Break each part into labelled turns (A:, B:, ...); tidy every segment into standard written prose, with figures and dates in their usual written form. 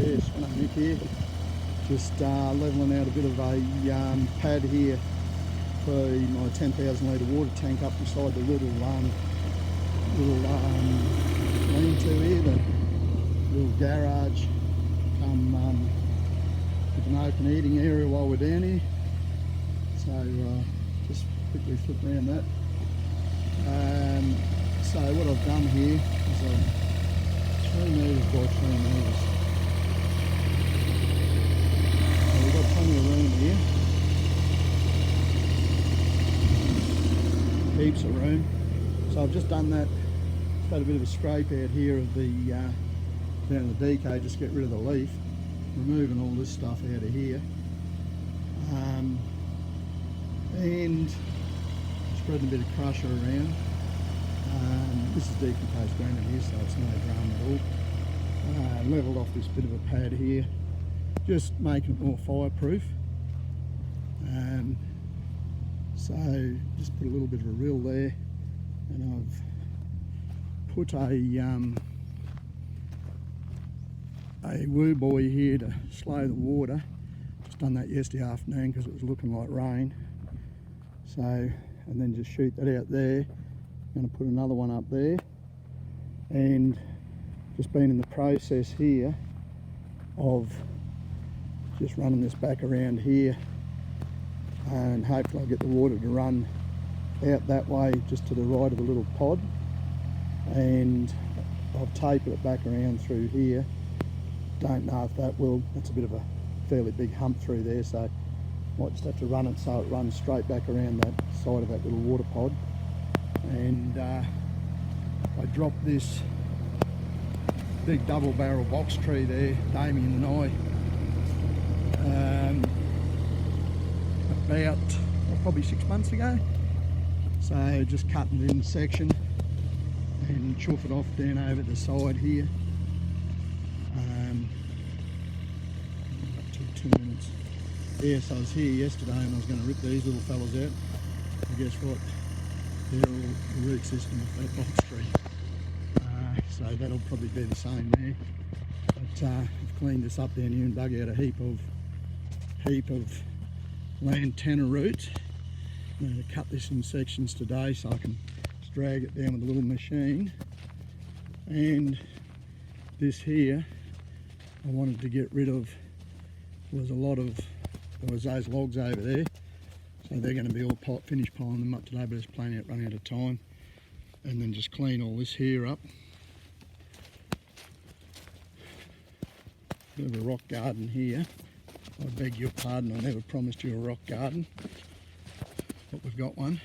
A: Yeah, Swan Mick here. Just levelling out a bit of a pad here for my 10,000 litre water tank up beside the little lean-to here, the little garage. Come with an open eating area while we're down here. So just quickly flip around that. So what I've done here is 3 metres by 3 metres. So we've got plenty of room here. Heaps of room. So I've just done that. Had a bit of a scrape out here of the down the DK, just get rid of the leaf, removing all this stuff out of here, and spreading a bit of crusher around. This is decomposed granite here, so it's no drama at all. Levelled off this bit of a pad here, just making it more fireproof. So just put a little bit of a rill there, and I've put a woo buoy here to slow the water. Just done that yesterday afternoon because it was looking like rain. So, and then just shoot that out there. I'm going to put another one up there, and just been in the process here of just running this back around here, and hopefully I'll get the water to run out that way just to the right of the little pod, and I'll taper it back around through here. Don't know if that will, that's a bit of a fairly big hump through there, so might just have to run it so it runs straight back around that side of that little water pod. And I dropped this big double barrel box tree there, Damien and I, about probably 6 months ago. So just cutting it in section and chuff it off down over the side here. Up to 2 minutes. Yes, I was here yesterday and I was going to rip these little fellas out. I guess what? They're all the root system of that box tree. So that'll probably be the same there. But I've cleaned this up down here and dug out a heap of lantana roots. I'm going to cut this in sections today so I can just drag it down with a little machine. And this here, I wanted to get rid of, there was those logs over there. So they're going to be all finished piling them up today, but it's plain out running out of time. And then just clean all this here up. Bit of a rock garden here. I beg your pardon, I never promised you a rock garden, but we've got one.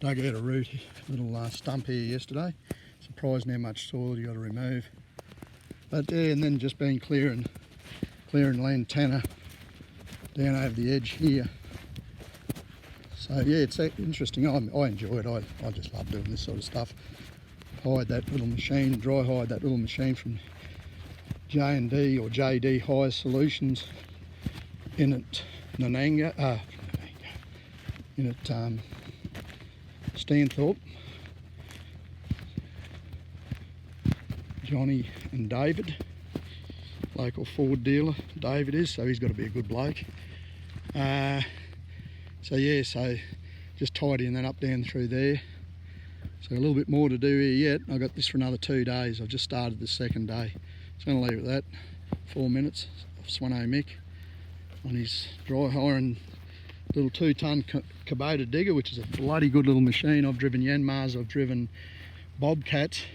A: Dug out a little stump here yesterday. Surprised how much soil you got to remove. But yeah, and then just been clearing lantana down over the edge here. So yeah, it's interesting. I enjoy it. I just love doing this sort of stuff. Hired that little machine, dry hired that little machine from J&D or JD Hire Solutions in at Stanthorpe. Johnny and David, local Ford dealer, David is, so he's got to be a good bloke. So yeah, so just tidying that up down through there. So a little bit more to do here yet. I've got this for another 2 days. I've just started the second day. So I'm going to leave it at that. 4 minutes of Swan Mick on his dry hiring little 2-ton Kubota digger, which is a bloody good little machine. I've driven Yanmars, I've driven Bobcats.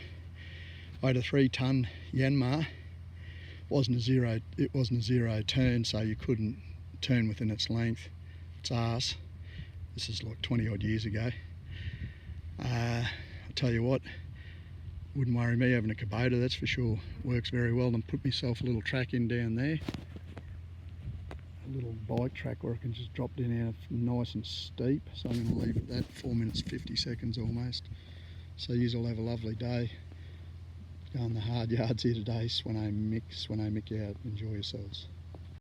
A: I had a 3-ton Yanmar. It wasn't a zero turn, so you couldn't turn within its length. Its arse. This is like 20 odd years ago. I'll tell you what, wouldn't worry me having a Kubota, that's for sure. Works very well. And put myself a little track in down there. A little bike track where I can just drop down out nice and steep. So I'm going to leave it at that, 4 minutes 50 seconds almost. So you all have a lovely day. Going the hard yards here today. Swan Mick out. Enjoy yourselves.